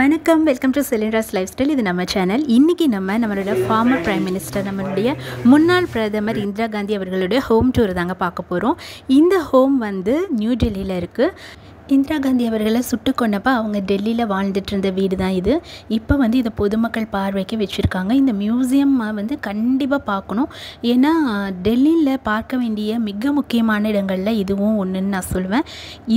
வணக்கம், welcome to செலின்ராஸ் life style. இது நம்ம சேனல். இன்றைக்கி நம்மளோட ஃபார்மர் பிரைம் மினிஸ்டர், நம்மளுடைய முன்னாள் பிரதமர் இந்திரா காந்தி அவர்களுடைய ஹோம் டூர் தாங்க பார்க்க போகிறோம். இந்த ஹோம் வந்து நியூ டெல்லியில் இருக்குது. இந்திரா காந்தி அவர்களை சுட்டு கொண்டப்போ அவங்க டெல்லியில் வாழ்ந்துட்டு இருந்த வீடு தான் இது. இப்போ வந்து இதை பொதுமக்கள் பார்வைக்கு வச்சுருக்காங்க. இந்த மியூசியம் வந்து கண்டிப்பாக பார்க்கணும். ஏன்னா டெல்லியில் பார்க்க வேண்டிய மிக முக்கியமான இடங்களில் இதுவும் ஒன்றுன்னு நான் சொல்லுவேன்.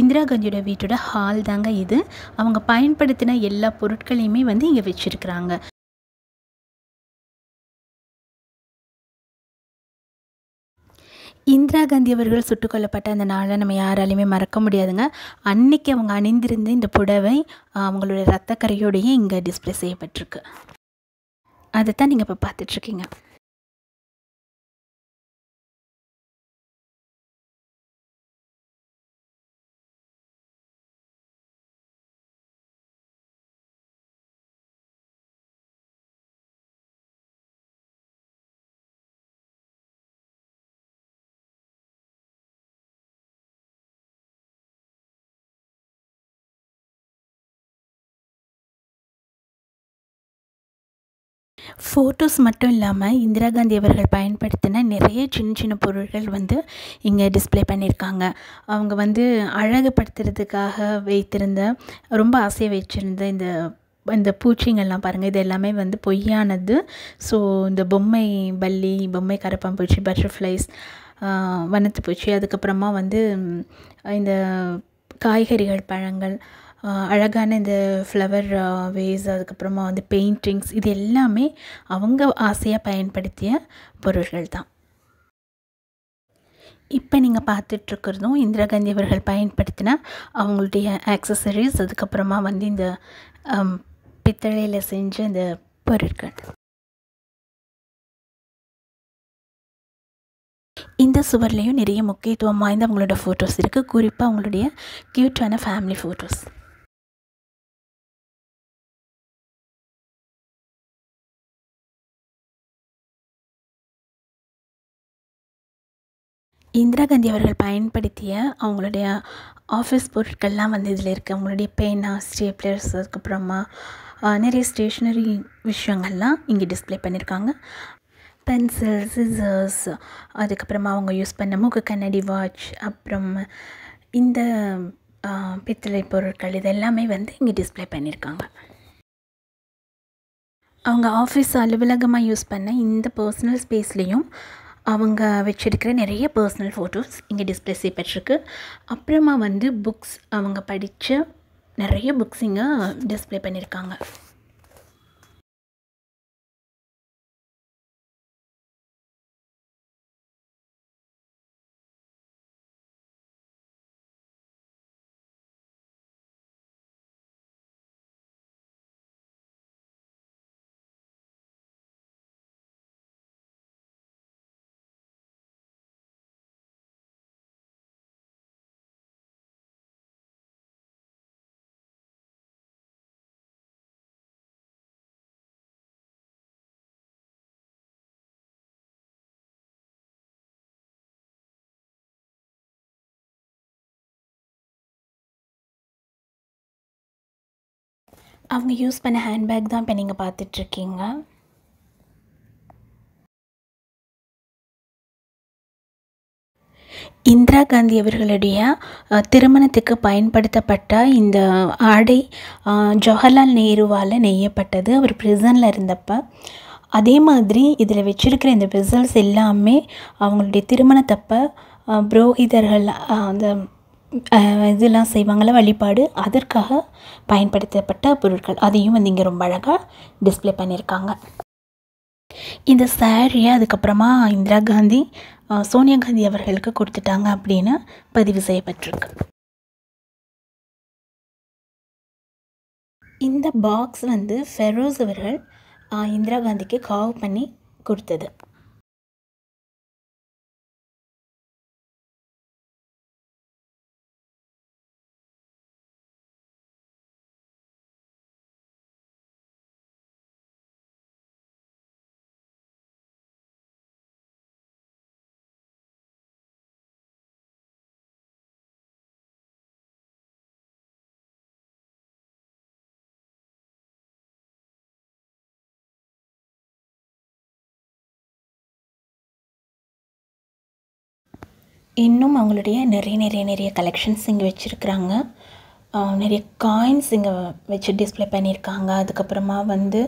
இந்திரா காந்தியோட வீட்டோட ஹால் தாங்க இது. அவங்க பயன்படுத்தின எல்லா பொருட்களையுமே வந்து இங்கே வச்சுருக்குறாங்க. இந்திரா காந்தி அவர்கள் சுட்டுக் கொல்லப்பட்ட அந்த நாளை நம்ம யாராலையுமே மறக்க முடியாதுங்க. அன்னைக்கு அவங்க அணிந்திருந்த இந்த புடவை அவங்களோட இரத்தக்கரையோடையே இங்கே டிஸ்ப்ளே செய்யப்பட்டிருக்கு. அதைத்தான் நீங்கள் இப்போ பார்த்துட்ருக்கீங்க. ஃபோட்டோஸ் மட்டும் இல்லாமல் இந்திரா காந்தி அவர்கள் பயன்படுத்தின நிறைய சின்ன சின்ன பொருட்கள் வந்து இங்கே டிஸ்ப்ளே பண்ணியிருக்காங்க. அவங்க வந்து அழகுபடுத்துறதுக்காக வைத்திருந்த, ரொம்ப ஆசையை வச்சுருந்த இந்த பூச்சிங்கள்லாம் பாருங்கள். இது எல்லாமே வந்து பொய்யானது. ஸோ இந்த பொம்மை பல்லி, பொம்மை கரப்பாம்பூச்சி, பட்டர்ஃப்ளைஸ், வண்ணத்துப்பூச்சி, அதுக்கப்புறமா வந்து இந்த காய்கறிகள், பழங்கள், அழகான இந்த ஃப்ளவர் வேஸ், அதுக்கப்புறமா வந்து பெயிண்டிங்ஸ், இது எல்லாமே அவங்க ஆசையாக பயன்படுத்திய பொருள்கள் தான். இப்போ நீங்கள் பார்த்துட்ருக்கிறதும் இந்திரா காந்தி அவர்கள் பயன்படுத்தின அவங்களுடைய ஆக்சசரிஸ், அதுக்கப்புறமா வந்து இந்த பித்தளையில் செஞ்ச இந்த பொருட்கள். இந்த சுவர்லேயும் நிறைய முக்கியத்துவம் வாய்ந்த அவங்களோட ஃபோட்டோஸ் இருக்குது. குறிப்பாக அவங்களுடைய க்யூட்டான ஃபேமிலி ஃபோட்டோஸ். இந்திரா காந்தி அவர்கள் பயன்படுத்திய அவங்களுடைய ஆஃபீஸ் பொருட்கள்லாம் வந்து இதில் இருக்குது. அவங்களுடைய பேனா, ஸ்டேப்லர்ஸ், அதுக்கப்புறமா நிறைய ஸ்டேஷ்னரி விஷயங்கள்லாம் இங்கே டிஸ்ப்ளே பண்ணியிருக்காங்க. பென்சில், சிசர்ஸ், அதுக்கப்புறமா அவங்க யூஸ் பண்ண மூக்கு கண்ணாடி, வாட்ச், அப்புறம் இந்த பித்தளை பொருட்கள், இது எல்லாமே வந்து இங்கே டிஸ்ப்ளே பண்ணியிருக்காங்க. அவங்க ஆஃபீஸ் அலுவலகமாக யூஸ் பண்ண இந்த பர்சனல் ஸ்பேஸ்லேயும் அவங்க வச்சுருக்கிற நிறைய பர்சனல் ஃபோட்டோஸ் இங்கே டிஸ்ப்ளே செய்யப்பட்டிருக்கு. அப்புறமா வந்து புக்ஸ், அவங்க படித்த நிறைய புக்ஸ் இங்கே டிஸ்ப்ளே பண்ணியிருக்காங்க. அவங்க யூஸ் பண்ண ஹேண்ட்பேக் தான் இப்போ நீங்கள் பார்த்துட்ருக்கீங்க. இந்திரா காந்தி அவர்களுடைய திருமணத்துக்கு பயன்படுத்தப்பட்ட இந்த ஆடை ஜவஹர்லால் நேருவால் நெய்யப்பட்டது. அவர் பிரிசனில் இருந்தப்போ. அதே மாதிரி இதில் வச்சுருக்கிற இந்த வெசல்ஸ் எல்லாமே அவங்களுடைய திருமணத்தப்போ புரோகிதர்கள் அந்த இதெல்லாம் செய்வாங்கள வழிபாடு, அதற்காக பயன்படுத்தப்பட்ட பொருட்கள். அதையும் வந்து இங்கே ரொம்ப அழகாக டிஸ்ப்ளே பண்ணியிருக்காங்க. இந்த சாரியை அதுக்கப்புறமா இந்திரா காந்தி சோனியா காந்தி அவர்களுக்கு கொடுத்துட்டாங்க அப்படின்னு பதிவு செய்யப்பட்டிருக்கு. இந்த பாக்ஸ் வந்து ஃபெரோஸ் அவர்கள் இந்திரா காந்திக்கு காவ் பண்ணி கொடுத்தது. இன்னும் அவங்களுடைய நிறைய கலெக்ஷன்ஸ் இங்கே வச்சுருக்குறாங்க. நிறைய காயின்ஸ் இங்கே வச்சு டிஸ்ப்ளே பண்ணியிருக்காங்க. அதுக்கப்புறமா வந்து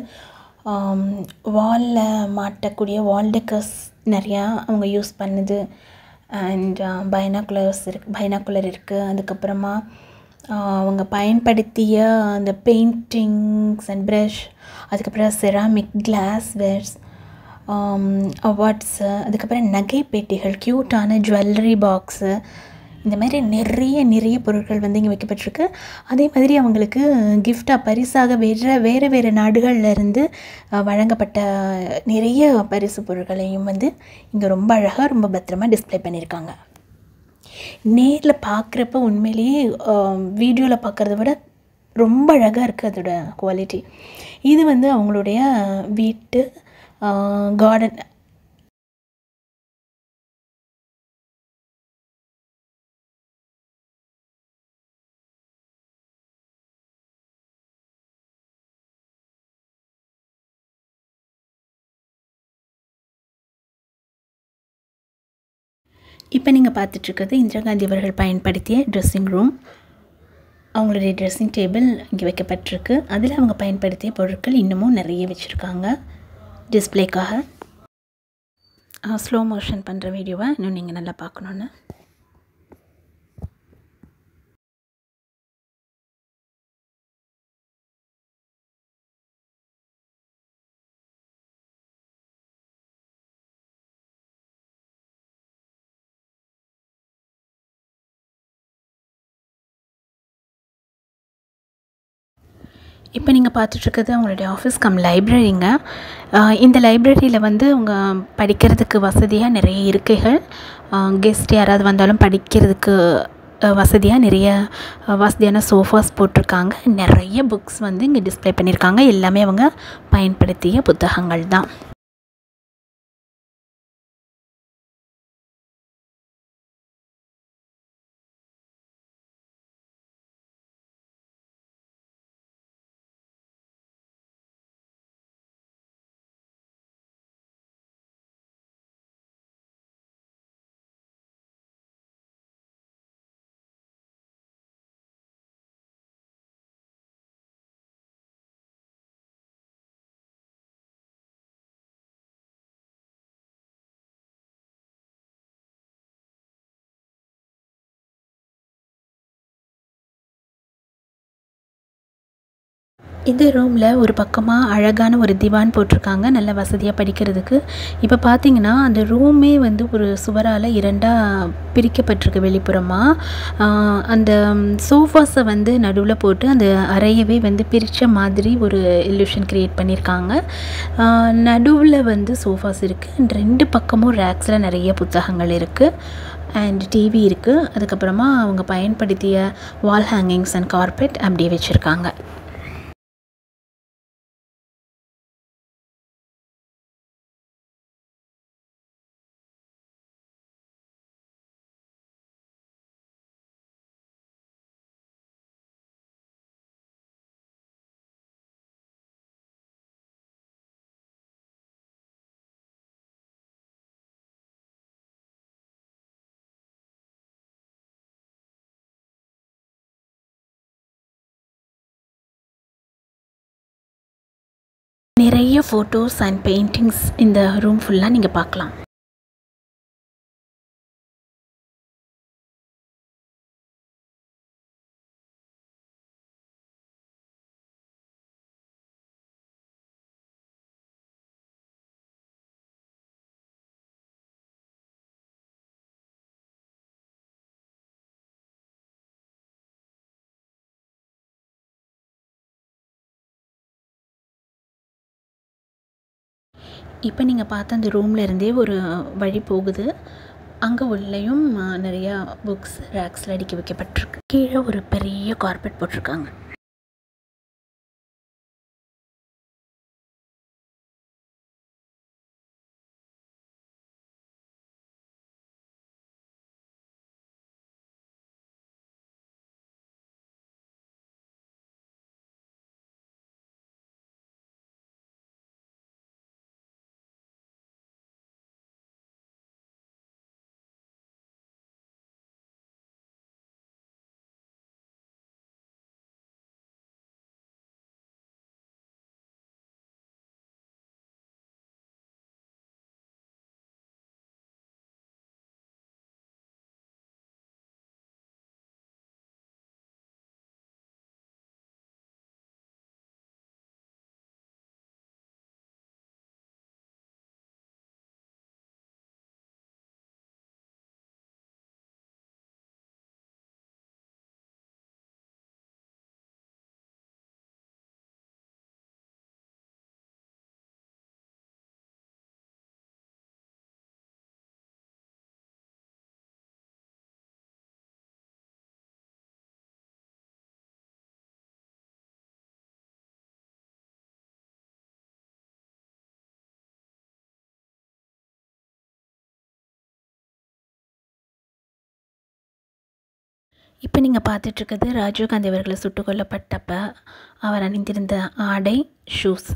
வாலில் மாட்டக்கூடிய வால் டெக்கர்ஸ் நிறையா அவங்க யூஸ் பண்ணுது. அண்ட் பைனாக்குலர் இருக்குது. அதுக்கப்புறமா அவங்க பயன்படுத்திய அந்த பெயிண்டிங்ஸ் அண்ட் ப்ரஷ், அதுக்கப்புறம் செராமிக் கிளாஸ்வேர்ஸ், அவார்ட்ஸு, அதுக்கப்புறம் நகைப்பேட்டிகள், க்யூட்டான ஜுவல்லரி பாக்ஸு, இந்த மாதிரி நிறைய பொருட்கள் வந்து இங்கே வைக்கப்பட்டிருக்கு. அதே மாதிரி அவங்களுக்கு கிஃப்டாக பரிசாக வேறு நாடுகள்லேருந்து வழங்கப்பட்ட நிறைய பரிசு பொருட்களையும் வந்து இங்கே ரொம்ப அழகாக ரொம்ப பத்திரமா டிஸ்ப்ளே பண்ணியிருக்காங்க. நேரில் பார்க்குறப்ப உண்மையிலேயே வீடியோவில் பார்க்குறத விட ரொம்ப அழகாக இருக்குது அதோட குவாலிட்டி. இது வந்து அவங்களுடைய வீட்டு கார்டன். இப்போ நீங்கள் பார்த்துட்ருக்கிறது இந்திரா காந்தி அவர்கள் பயன்படுத்திய ட்ரெஸ்ஸிங் ரூம். அவங்களுடைய ட்ரெஸ்ஸிங் டேபிள் இங்கே வைக்கப்பட்டிருக்கு. அதில் அவங்க பயன்படுத்திய பொருட்கள் இன்னமும் நிறைய வச்சுருக்காங்க டிஸ்ப்ளேக்காக. ஸ்லோ மோஷன் பண்ணுற வீடியோவை இன்னும் நீங்கள் நல்லா பார்க்கணுன்னு. இப்போ நீங்கள் பார்த்துட்ருக்கிறது அவங்களுடைய ஆஃபீஸ் கம் லைப்ரரிங்க. இந்த லைப்ரரியில் வந்து அவங்க படிக்கிறதுக்கு வசதியாக நிறைய இருக்கைகள், கெஸ்ட் யாராவது வந்தாலும் படிக்கிறதுக்கு வசதியாக நிறைய வசதியான சோஃபாஸ் போட்டிருக்காங்க. நிறைய புக்ஸ் வந்து இங்கே டிஸ்ப்ளே பண்ணியிருக்காங்க. எல்லாமே அவங்க பயன்படுத்திய புத்தகங்கள் தான். இந்த ரூமில் ஒரு பக்கமாக அழகான ஒரு திவான் போட்டிருக்காங்க, நல்ல வசதியாக படிக்கிறதுக்கு. இப்போ பார்த்தீங்கன்னா அந்த ரூமே வந்து ஒரு சுவரால் இரண்டாக பிரிக்கப்பட்டிருக்கு வெளிப்புறமாக. அந்த சோஃபாஸை வந்து நடுவில் போட்டு அந்த அறையவே வந்து பிரித்த மாதிரி ஒரு இல்லூஷன் க்ரியேட் பண்ணியிருக்காங்க. நடுவில் வந்து சோஃபாஸ் இருக்குது. 2 பக்கமும் ரேக்ஸில் நிறைய புத்தகங்கள் இருக்குது. அண்ட் டிவி இருக்குது. அதுக்கப்புறமா அவங்க பயன்படுத்திய வால் ஹேங்கிங்ஸ் அண்ட் கார்பெட் அப்படியே வச்சுருக்காங்க. நிறைய ஃபோட்டோஸ் அண்ட் பெயிண்டிங்ஸ் இந்த ரூம் ஃபுல்லாக நீங்கள் பார்க்கலாம். இப்போ நீங்கள் பார்த்த அந்த ரூமில் இருந்தே ஒரு வழி போகுது. அங்கே உள்ளேயும் நிறையா புக்ஸ் ரேக்ஸில் அடுக்கி வைக்கப்பட்டிருக்கு. கீழே ஒரு பெரிய கார்பெட் போட்டிருக்காங்க. இப்போ நீங்கள் பார்த்துட்ருக்கிறது ராஜீவ்காந்தி அவர்களை சுட்டுக் கொல்லப்பட்டப்ப அவர் அணிந்திருந்த ஆடை, ஷூஸ்.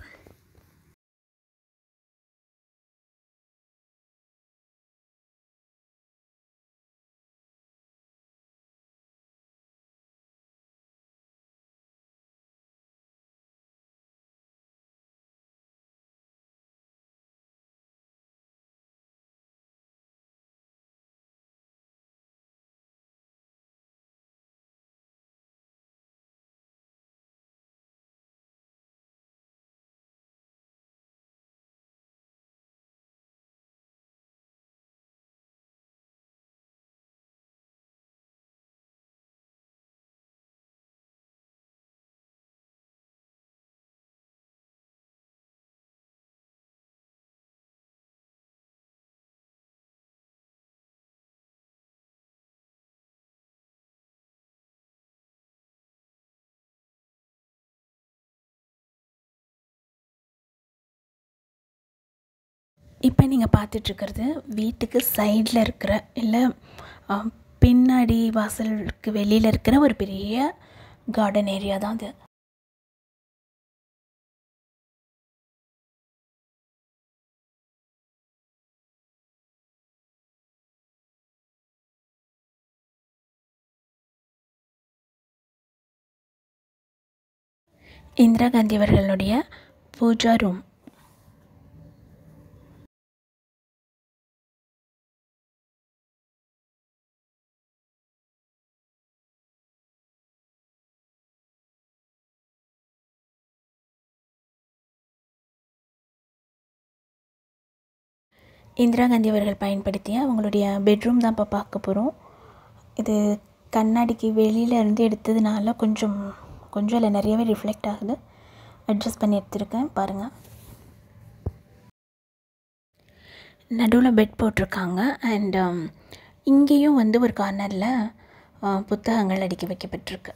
இப்போ நீங்கள் பார்த்துட்ருக்கிறது வீட்டுக்கு சைடில் இருக்கிற இல்லை பின்னாடி வாசலுக்கு வெளியில் இருக்கிற ஒரு பெரிய கார்டன் ஏரியா தான் அது. இந்திரா காந்தி அவர்களுடைய பூஜா ரூம். இந்திரா காந்தி அவர்கள் பயன்படுத்திய அவங்களுடைய பெட்ரூம் தான் இப்போ பார்க்க போகிறோம். இது கண்ணாடிக்கு வெளியில் இருந்து எடுத்ததுனால கொஞ்சம் இல்லை நிறையவே ரிஃப்ளெக்ட் ஆகுது. அட்ஜஸ்ட் பண்ணி எடுத்துருக்கேன் பாருங்கள். நடுவில் பெட் போட்டிருக்காங்க. அண்ட் இங்கேயும் வந்து ஒரு கார்னரில் புத்தகங்கள் அடுக்கி வைக்கப்பட்டிருக்கு.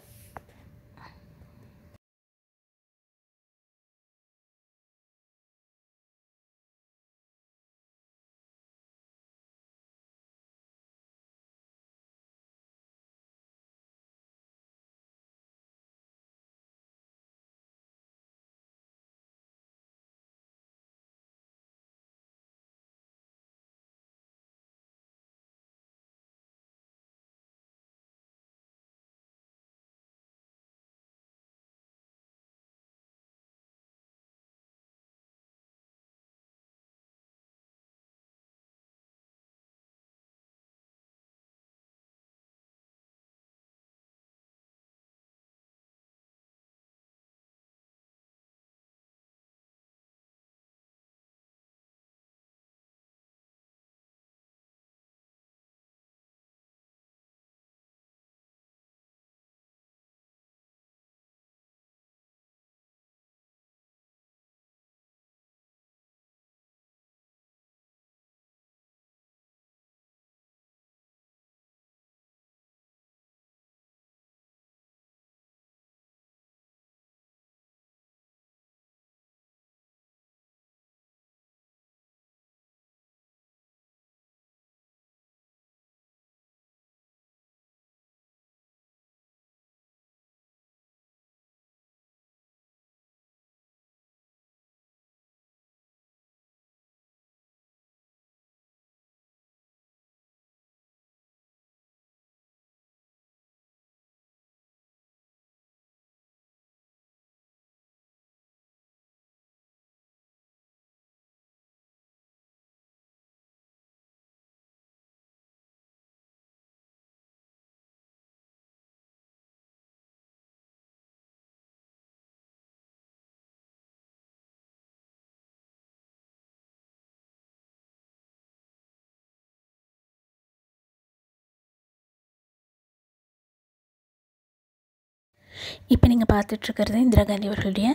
இப்போ நீங்கள் பார்த்துட்ருக்கிறது இந்திரா காந்தி அவர்களுடைய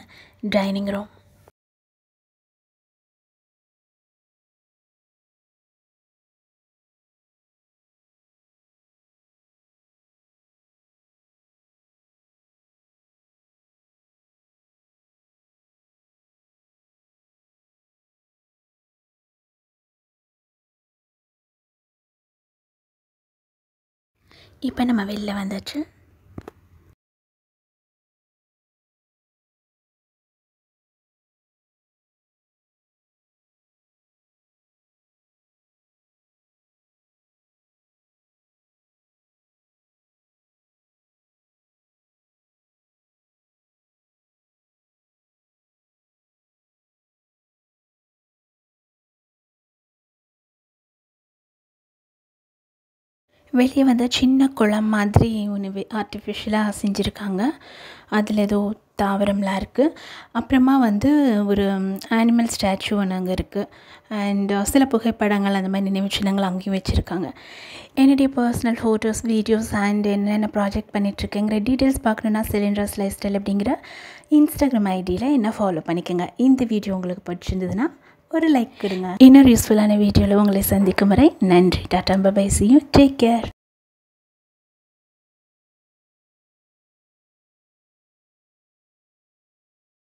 டைனிங் ரூம். இப்போ நம்ம வெளில வந்தாச்சு. வெளியே வந்து சின்ன குளம் மாதிரி ஒன்று ஆர்டிஃபிஷியலாக செஞ்சுருக்காங்க. அதில் ஏதோ தாவரம்லாம் இருக்குது. அப்புறமா வந்து ஒரு அனிமல் ஸ்டாச்சு ஒன்று அங்கே இருக்குது. அண்ட் சில புகைப்படங்கள் அந்த மாதிரி நினைவு சின்னங்கள் அங்கேயும் வச்சுருக்காங்க. என்னுடைய பர்சனல் ஃபோட்டோஸ், வீடியோஸ் அண்ட் என்னென்ன ப்ராஜெக்ட் பண்ணிகிட்ருக்கேங்கிற டீட்டெயில்ஸ் பார்க்கணுன்னா சிலிண்டர்ஸ் லைஃப் ஸ்டைல் அப்படிங்கிற இன்ஸ்டாகிராம் ஐடியில் என்ன ஃபாலோ பண்ணிக்கோங்க. இந்த வீடியோ உங்களுக்கு பிடிச்சிருந்ததுன்னா ஒரு லைக் கொடுங்க. இன்னொரு யூஸ்ஃபுல்லான வீடியோவில் உங்களை சந்திக்கும் வரை நன்றி. Tata bye. See you. Take care.